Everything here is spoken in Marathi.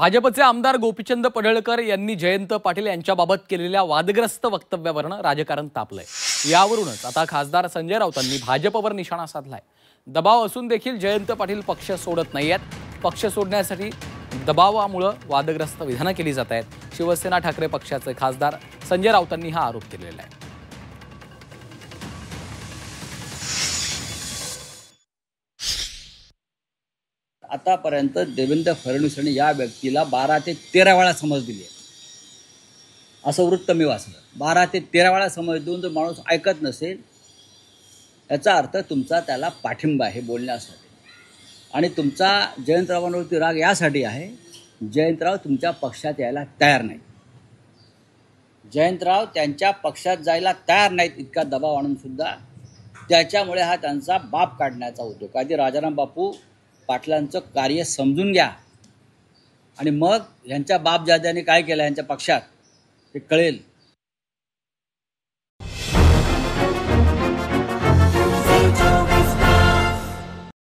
भाजपचे आमदार गोपीचंद पडळकर यांनी जयंत पाटील यांच्याबाबत केलेल्या वादग्रस्त वक्तव्यावरून राजकारण तापलंय। यावरूनच आता खासदार संजय राऊतांनी भाजपवर निशाणा साधलाय। दबाव असून देखील जयंत पाटील पक्ष सोडत नाहीयेत। पक्ष सोडण्यासाठी दबावामुळे वादग्रस्त विधानं केली जात आहेत। शिवसेना ठाकरे पक्षाचे खासदार संजय राऊतांनी हा आरोप केलेला आहे। आतापर्यंत देवेंद्र फडणवीस यांनी या व्यक्तीला 12 ते 13 वेळा समज दिली आहे, असं वृत्त मी वाचलं। 12 ते 13 वेळा समज देऊन जर माणूस ऐकत नसेल, याचा अर्थ तुमचा त्याला पाठिंबा आहे बोलण्यासाठी। आणि तुमचा जयंतरावांवरती राग यासाठी आहे, जयंतराव तुमच्या पक्षात यायला तयार नाहीत। जयंतराव त्यांच्या पक्षात जायला तयार नाहीत, इतका दबाव आणून सुद्धा त्याच्यामुळे हा त्यांचा बाप काढण्याचा होतो। कधी राजाराम बापू पाटलांचं कार्य समजून घ्या आणि मग यांच्या बापजाद्याने काय केलं यांच्या पक्षात ते कळेल।